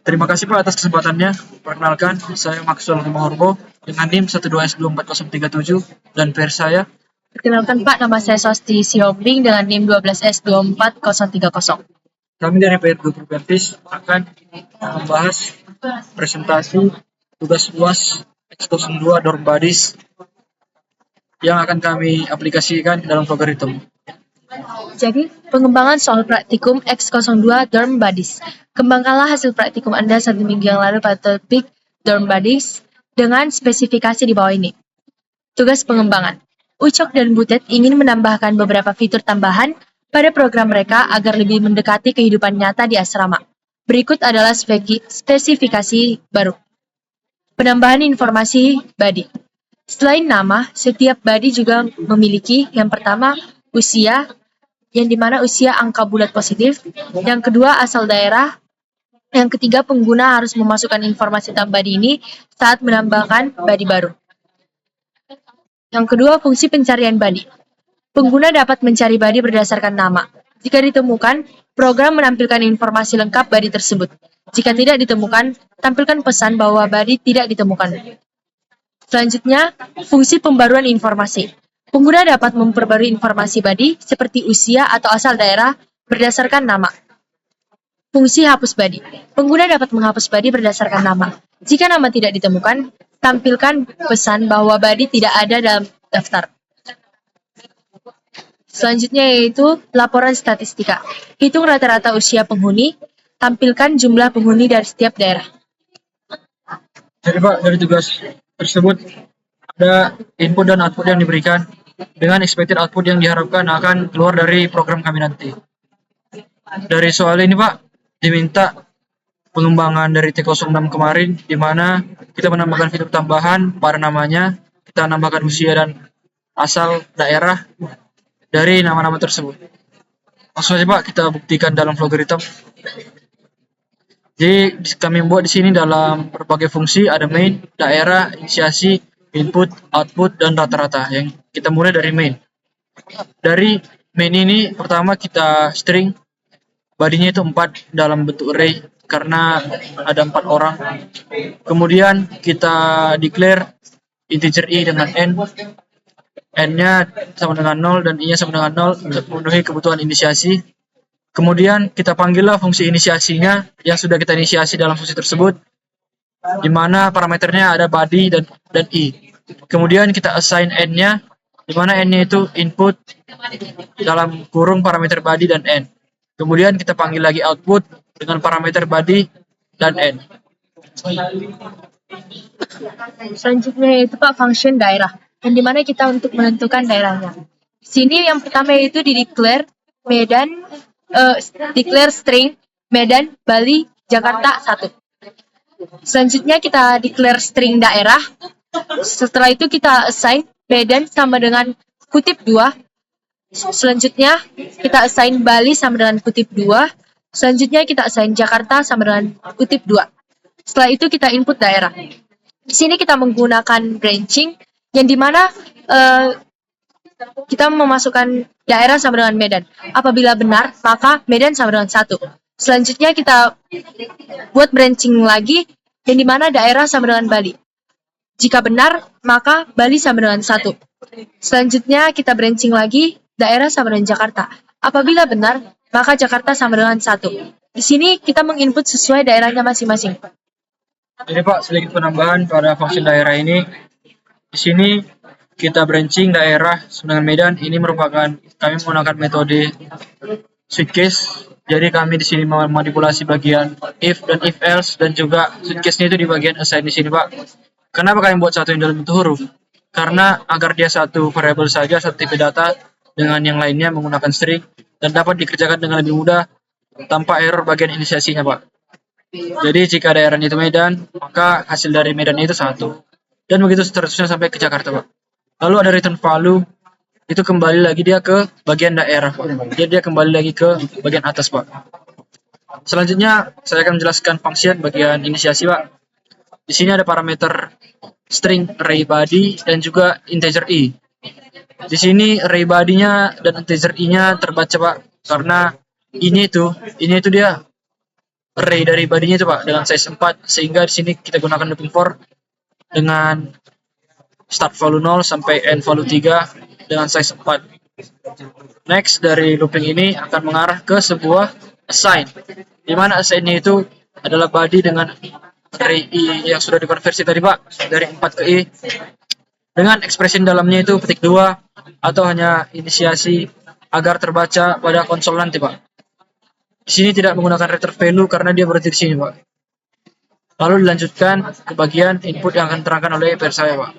Terima kasih Pak atas kesempatannya. Perkenalkan, saya Maxwell Mohorbo dengan NIM 12S24037 dan vers saya. Perkenalkan Pak, nama saya Swasti Sihombing dengan NIM 12S24030. Kami dari PR Guru Pertis akan membahas presentasi tugas UAS X02 Dorm Buddies yang akan kami aplikasikan dalam logaritma. Jadi, pengembangan soal praktikum X02 Dorm Buddies. Kembangkanlah hasil praktikum Anda 1 minggu yang lalu pada topik Dorm Buddies dengan spesifikasi di bawah ini. Tugas pengembangan. Ucok dan Butet ingin menambahkan beberapa fitur tambahan pada program mereka agar lebih mendekati kehidupan nyata di asrama. Berikut adalah spesifikasi baru. Penambahan informasi buddy. Selain nama, setiap buddy juga memiliki yang pertama usia, yang dimana usia angka bulat positif, yang kedua asal daerah, yang ketiga pengguna harus memasukkan informasi tentang buddy ini saat menambahkan buddy baru. Yang kedua, fungsi pencarian buddy. Pengguna dapat mencari buddy berdasarkan nama. Jika ditemukan, program menampilkan informasi lengkap buddy tersebut. Jika tidak ditemukan, tampilkan pesan bahwa buddy tidak ditemukan. Selanjutnya, fungsi pembaruan informasi. Pengguna dapat memperbarui informasi buddy seperti usia atau asal daerah berdasarkan nama. Fungsi hapus buddy. Pengguna dapat menghapus buddy berdasarkan nama. Jika nama tidak ditemukan, tampilkan pesan bahwa buddy tidak ada dalam daftar. Selanjutnya yaitu laporan statistika. Hitung rata-rata usia penghuni, tampilkan jumlah penghuni dari setiap daerah. Jadi Pak, dari tugas tersebut ada input dan output yang diberikan dengan expected output yang diharapkan akan keluar dari program kami nanti. Dari soal ini Pak, diminta pengembangan dari T06 kemarin, di mana kita menambahkan fitur tambahan pada namanya, kita menambahkan usia dan asal daerah dari nama-nama tersebut. Langsung saja Pak, kita buktikan dalam logaritma. Jadi kami buat di sini dalam berbagai fungsi, ada main, daerah, inisiasi, input, output, dan rata-rata. Yang kita mulai dari main. Dari main ini pertama kita string, bodinya itu 4 dalam bentuk array karena ada 4 orang. Kemudian kita declare integer i dengan n. N-nya sama dengan 0 dan i-nya sama dengan 0 untuk memenuhi kebutuhan inisiasi. Kemudian kita panggillah fungsi inisiasinya yang sudah kita inisiasi dalam fungsi tersebut, di mana parameternya ada body dan i. Kemudian kita assign n-nya, di mana n-nya itu input dalam kurung parameter body dan n. Kemudian kita panggil lagi output dengan parameter body dan n. Selanjutnya yaitu Pak function daerah, yang dimana kita untuk menentukan daerahnya. Di sini yang pertama yaitu di declare Medan, declare string Medan, Bali, Jakarta 1. Selanjutnya kita declare string daerah. Setelah itu kita assign Medan sama dengan kutip 2. Selanjutnya kita assign Bali sama dengan kutip 2. Selanjutnya kita assign Jakarta sama dengan kutip 2. Setelah itu kita input daerah. Di sini kita menggunakan branching yang dimana kita memasukkan daerah sama dengan Medan. Apabila benar, maka Medan sama dengan 1. Selanjutnya kita buat branching lagi yang dimana daerah sama dengan Bali. Jika benar, maka Bali sama dengan 1. Selanjutnya kita branching lagi daerah sama dengan Jakarta. Apabila benar, maka Jakarta sama dengan 1. Di sini kita menginput sesuai daerahnya masing-masing. Jadi Pak, sedikit penambahan pada fungsi daerah ini. Di sini kita branching daerah dengan Medan. Ini merupakan kami menggunakan metode switch case. Jadi kami di sini memanipulasi bagian if dan if else, dan juga switch case-nya itu di bagian assign di sini Pak. Kenapa kami buat satu yang dalam bentuk huruf? Karena agar dia satu variabel saja, satu tipe data dengan yang lainnya menggunakan string dan dapat dikerjakan dengan lebih mudah tanpa error bagian inisiasinya Pak. Jadi jika daerahnya itu Medan, maka hasil dari Medan itu 1. Dan begitu seterusnya sampai ke Jakarta Pak. Lalu ada return value, itu kembali lagi dia ke bagian daerah Pak. Jadi dia kembali lagi ke bagian atas Pak. Selanjutnya saya akan menjelaskan function bagian inisiasi Pak. Di sini ada parameter string array body dan juga integer i. Di sini array body-nya dan integer i-nya terbaca Pak, karena ini itu dia array dari bodinya itu Pak dengan size 4, sehingga di sini kita gunakan looping for dengan start value 0 sampai end value 3 dengan size 4. Next, dari looping ini akan mengarah ke sebuah assign, di mana assign-nya itu adalah body dengan array i yang sudah dikonversi tadi Pak dari 4 ke i, dengan ekspresi dalamnya itu petik 2 atau hanya inisiasi agar terbaca pada konsol nanti Pak. Di sini tidak menggunakan return value karena dia berhenti di sini Pak. Lalu dilanjutkan ke bagian input yang akan diterangkan oleh PR saya Pak.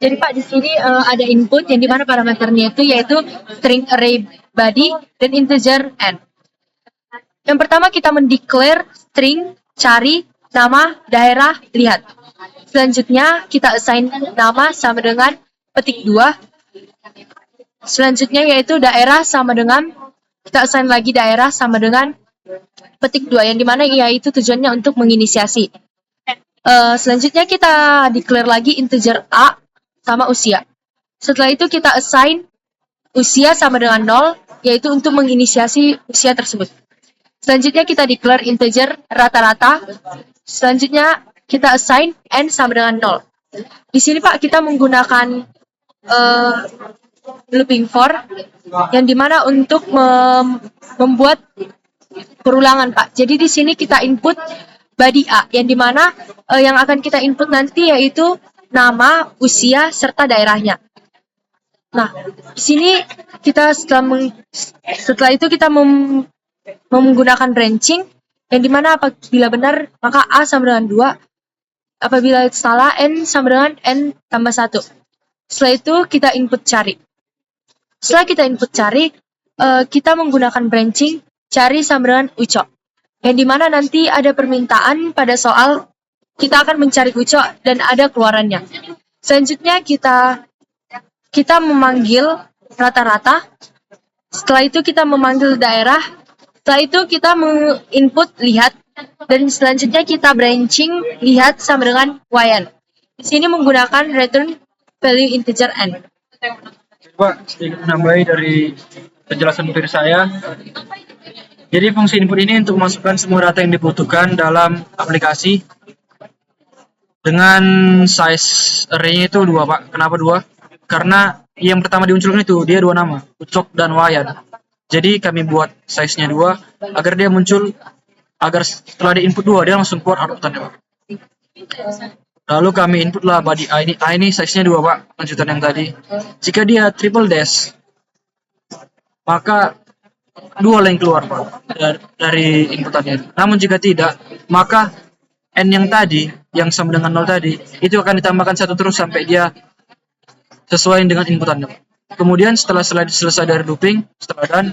Jadi Pak, di sini ada input yang dimana parameternya itu yaitu string array body dan integer n. Yang pertama kita mendeclare string cari nama daerah lihat. Selanjutnya kita assign nama sama dengan petik 2. Selanjutnya yaitu daerah sama dengan kita assign lagi daerah sama dengan petik 2 yang dimana yaitu tujuannya untuk menginisiasi. Selanjutnya kita declare lagi integer a sama usia. Setelah itu kita assign usia sama dengan 0, yaitu untuk menginisiasi usia tersebut. Selanjutnya kita declare integer rata-rata. Selanjutnya kita assign n sama dengan 0. Di sini Pak kita menggunakan looping for yang dimana untuk membuat perulangan Pak. Jadi di sini kita input body A yang dimana yang akan kita input nanti yaitu nama, usia, serta daerahnya. Nah, di sini kita setelah itu kita menggunakan branching yang dimana apabila benar maka A sama dengan 2, apabila salah N sama dengan N tambah 1. Setelah itu kita input cari. Setelah kita input cari, kita menggunakan branching cari sama dengan uco. Yang dimana nanti ada permintaan pada soal kita akan mencari uco dan ada keluarannya. Selanjutnya kita memanggil rata-rata. Setelah itu kita memanggil daerah. Setelah itu kita menginput lihat dan selanjutnya kita branching lihat sama dengan yn. Di sini menggunakan return value integer n. Pak, sedikit menambahi dari penjelasan peer saya. Jadi fungsi input ini untuk memasukkan semua data yang dibutuhkan dalam aplikasi dengan size array-nya itu 2 Pak. Kenapa 2? Karena yang pertama dimunculkan itu dia 2 nama, Ucok dan Wayan. Jadi kami buat size-nya 2 agar dia muncul, agar setelah di input 2 dia langsung keluar output-nya Pak. Lalu kami inputlah body A ini size-nya 2 Pak, lanjutan yang tadi. Jika dia triple dash, maka 2 yang keluar Pak dari inputannya. Namun jika tidak, maka n yang tadi, yang sama dengan 0 tadi, itu akan ditambahkan 1 terus sampai dia sesuai dengan inputannya. Kemudian setelah selesai dari looping, setelah done,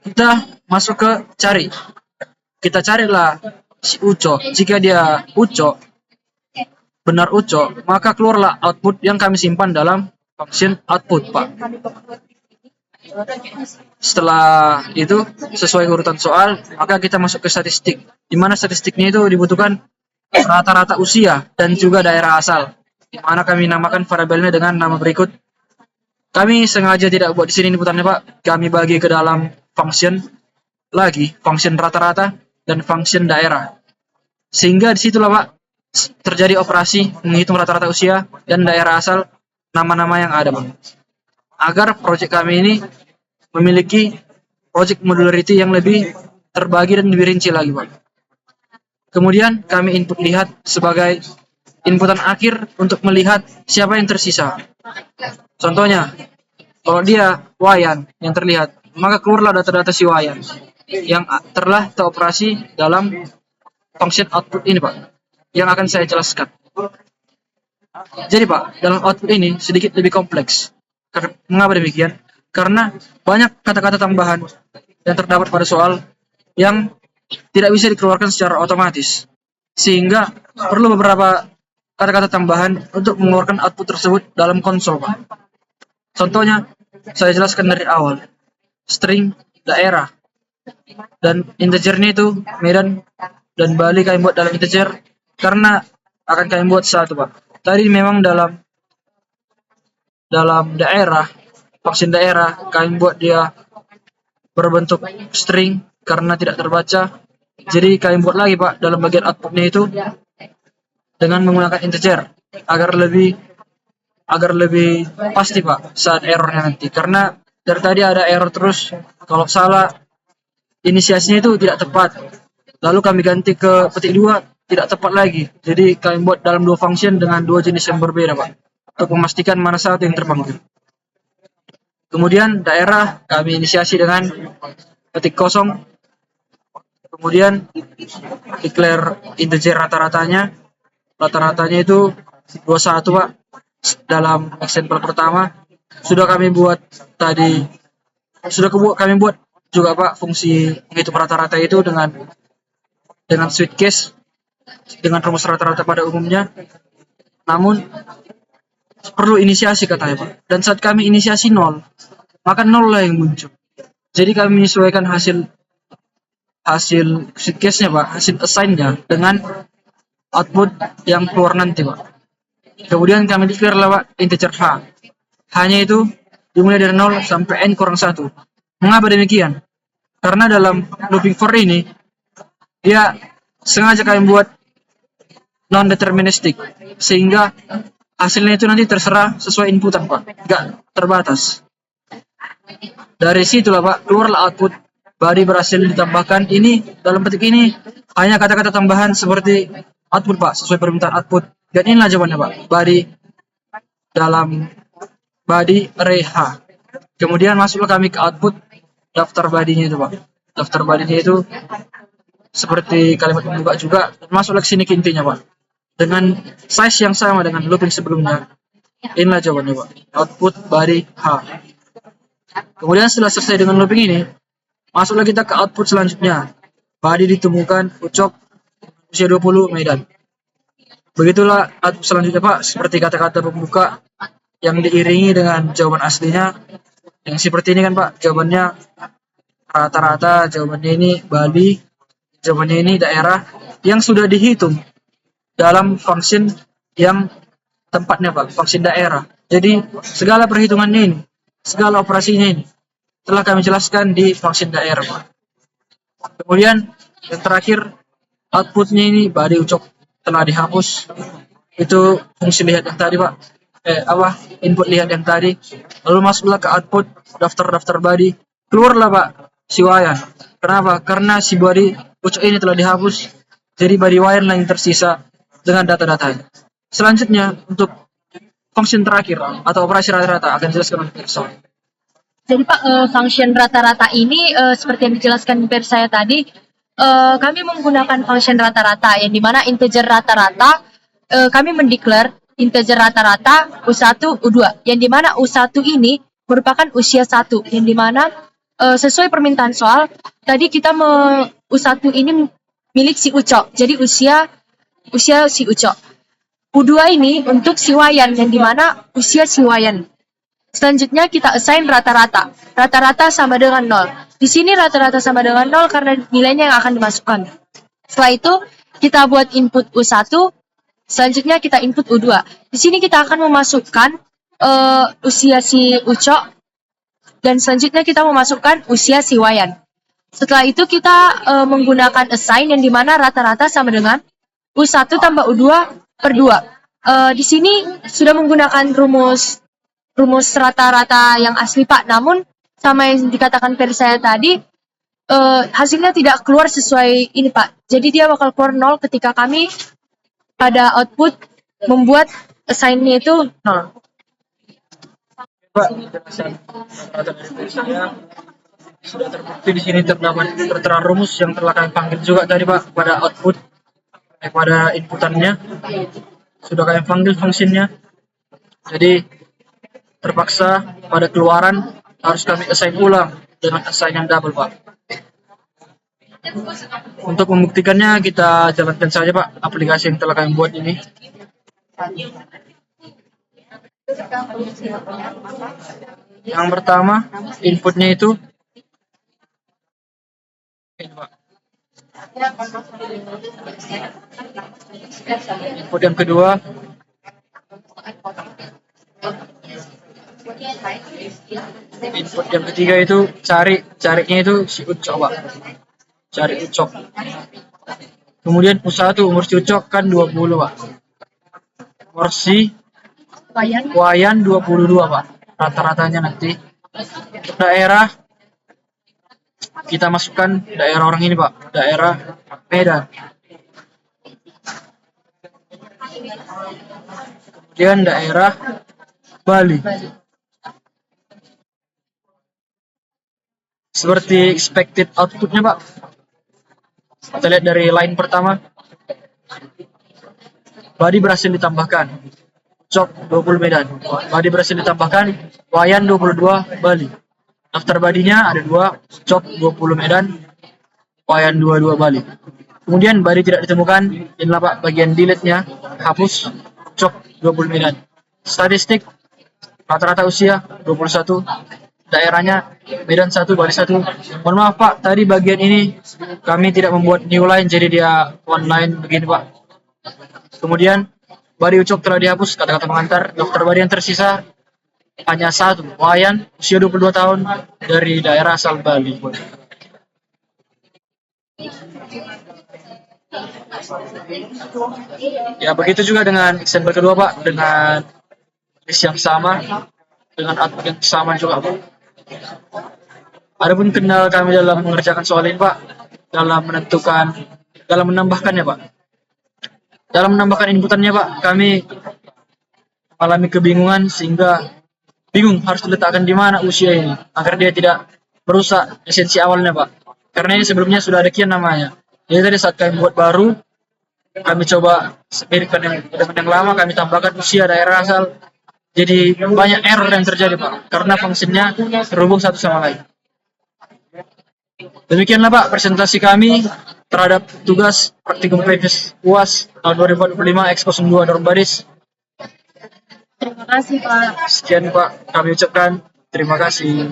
kita masuk ke cari. Kita carilah si Uco. Jika dia Uco, benar Uco, maka keluarlah output yang kami simpan dalam function output Pak. Setelah itu sesuai urutan soal, maka kita masuk ke statistik, di mana statistiknya itu dibutuhkan rata-rata usia dan juga daerah asal, di mana kami namakan variabelnya dengan nama berikut. Kami sengaja tidak buat di sini inputannya Pak, kami bagi ke dalam function lagi, function rata-rata dan function daerah, sehingga disitulah Pak terjadi operasi menghitung rata-rata usia dan daerah asal nama-nama yang ada Pak, agar proyek kami ini memiliki project modularity yang lebih terbagi dan lebih rinci lagi Pak. Kemudian kami input lihat sebagai inputan akhir untuk melihat siapa yang tersisa. Contohnya, kalau dia Wayan yang terlihat, maka keluarlah data-data si Wayan yang telah teroperasi dalam function output ini Pak, yang akan saya jelaskan. Jadi Pak, dalam output ini sedikit lebih kompleks. Mengapa demikian? Karena banyak kata-kata tambahan yang terdapat pada soal yang tidak bisa dikeluarkan secara otomatis, sehingga perlu beberapa kata-kata tambahan untuk mengeluarkan output tersebut dalam konsol Pak. Contohnya, saya jelaskan dari awal, string, daerah, dan integernya itu Medan dan Bali kami buat dalam integer, karena akan kami buat satu Pak. Tadi memang dalam daerah, function daerah, kami buat dia berbentuk string karena tidak terbaca, Jadi kami buat lagi Pak dalam bagian outputnya itu dengan menggunakan integer agar lebih pasti Pak saat errornya nanti. Karena dari tadi ada error terus, kalau salah inisiasinya itu tidak tepat. Lalu kami ganti ke petik 2 tidak tepat lagi. Jadi kami buat dalam dua function dengan dua jenis yang berbeda Pak, untuk memastikan mana satu yang terpanggil. Kemudian daerah kami inisiasi dengan ketik kosong, kemudian declare integer rata-ratanya itu 21 Pak. Dalam example pertama sudah kami buat tadi, kami buat juga Pak fungsi menghitung rata-rata itu dengan switch case dengan rumus rata-rata pada umumnya. Namun perlu inisiasi katanya Pak, dan saat kami inisiasi 0 maka 0 lah yang muncul. Jadi kami menyesuaikan hasil switch case-nya Pak, hasil assign-nya dengan output yang keluar nanti Pak. Kemudian kami declare lah Pak integer h. H-nya itu dimulai dari 0 sampai n kurang 1. Mengapa demikian? Karena dalam looping for ini dia sengaja kami buat non deterministic, sehingga hasilnya itu nanti terserah sesuai inputan Pak, nggak terbatas. Dari situlah Pak keluarlah output body berhasil ditambahkan. Ini dalam petik ini hanya kata-kata tambahan seperti output Pak, sesuai permintaan output. Dan inilah jawabannya Pak, body dalam body array H. Kemudian masuklah kami ke output daftar body-nya itu Pak. Daftar body-nya itu seperti kalimat pembuka juga, masuklah ke sini ke intinya Pak, dengan size yang sama dengan looping sebelumnya. Inilah jawabannya Pak, output body H. Kemudian setelah selesai dengan looping ini, masuklah kita ke output selanjutnya. Body ditemukan Ucok usia 20 Medan. Begitulah output selanjutnya Pak, seperti kata-kata pembuka yang diiringi dengan jawaban aslinya. Yang seperti ini kan Pak, jawabannya rata-rata, jawabannya ini body, jawabannya ini daerah yang sudah dihitung dalam function yang tempatnya Pak, function daerah. Jadi segala perhitungannya ini, segala operasinya ini telah kami jelaskan di function daerah Pak. Kemudian yang terakhir outputnya ini body Ucok telah dihapus. Itu fungsi lihat yang tadi Pak, input lihat yang tadi. Lalu masuklah ke output daftar body, keluarlah Pak si Wayan. Kenapa? Karena si body Ucok ini telah dihapus, jadi body Wayan yang tersisa dengan data-datanya. Selanjutnya untuk function terakhir atau operasi rata-rata akan dijelaskan oleh Pearson. Jadi Pak, function rata-rata ini seperti yang dijelaskan per saya tadi, kami menggunakan function rata-rata yang dimana integer rata-rata kami mendeklar integer rata-rata U1, U2, yang dimana U1 ini merupakan usia 1, yang dimana sesuai permintaan soal tadi kita U1 ini milik si Ucok, jadi usia si Ucok. U2 ini untuk si Wayan, yang dimana usia si Wayan. Selanjutnya kita assign rata-rata. Rata-rata sama dengan 0. Di sini rata-rata sama dengan 0 karena nilainya yang akan dimasukkan. Setelah itu kita buat input U1. Selanjutnya kita input U2. Di sini kita akan memasukkan usia si Ucok. Dan selanjutnya kita memasukkan usia si Wayan. Setelah itu kita menggunakan assign yang dimana rata-rata sama dengan U1 tambah U2 per 2. Di sini sudah menggunakan rumus rata-rata yang asli Pak, namun sama yang dikatakan per saya tadi, hasilnya tidak keluar sesuai ini Pak. Jadi dia bakal keluar 0 ketika kami pada output membuat assign-nya itu 0. Pak, penjelasan rata-rata dari saya sudah terbukti. Di sini tertera rumus yang telah kami panggil juga tadi Pak pada output, pada inputannya sudah kami panggil fungsinya. Jadi terpaksa pada keluaran harus kami assign ulang dengan assign yang double Pak. Untuk membuktikannya kita jalankan saja Pak aplikasi yang telah kami buat ini. Yang pertama inputnya itu ini Pak. Input yang kedua input yang ketiga itu carinya itu si Ucok Pak. cari ucok. Kemudian U1 umur si ucok kan 20 Pak. Umur si wayan 22 Pak. Rata-ratanya nanti. Untuk daerah kita masukkan daerah orang ini Pak. Daerah Medan. Kemudian daerah Bali. Seperti expected outputnya Pak. Kita lihat dari line pertama. Badi berhasil ditambahkan. Cok 20 Medan. Badi berhasil ditambahkan. Wayan 22 Bali. Daftar badinya ada 2. Cok 20 Medan. Wayan 22 Bali. Kemudian badi tidak ditemukan. Inilah Pak bagian delete-nya. Hapus. Cok 20 Medan. Statistik. Rata-rata usia 21. Daerahnya Medan 1, Bali 1. Mohon maaf Pak, tadi bagian ini kami tidak membuat new line, jadi dia one line begini Pak. Kemudian badi ucok telah dihapus, kata-kata pengantar. Daftar badi yang tersisa hanya 1, Wayan, usia 22 tahun, dari daerah asal Bali. Ya begitu juga dengan example kedua Pak, dengan list yang sama, dengan output yang sama juga Pak. Adapun kendala kami dalam mengerjakan soal ini Pak, dalam menambahkannya Pak. Dalam menambahkan inputannya Pak, kami mengalami kebingungan sehingga bingung harus diletakkan di mana usia ini agar dia tidak merusak esensi awalnya Pak. Karena ini sebelumnya sudah ada kian namanya. Jadi tadi saat kami buat baru, kami coba miripkan yang lama, kami tambahkan usia daerah asal. Jadi banyak error yang terjadi Pak, karena fungsinya terhubung satu sama lain. Demikianlah Pak presentasi kami terhadap tugas praktikum PPS UAS tahun 2045 Expo 2 Dorm Badis. Terima kasih Pak. Sekian Pak, kami ucapkan terima kasih.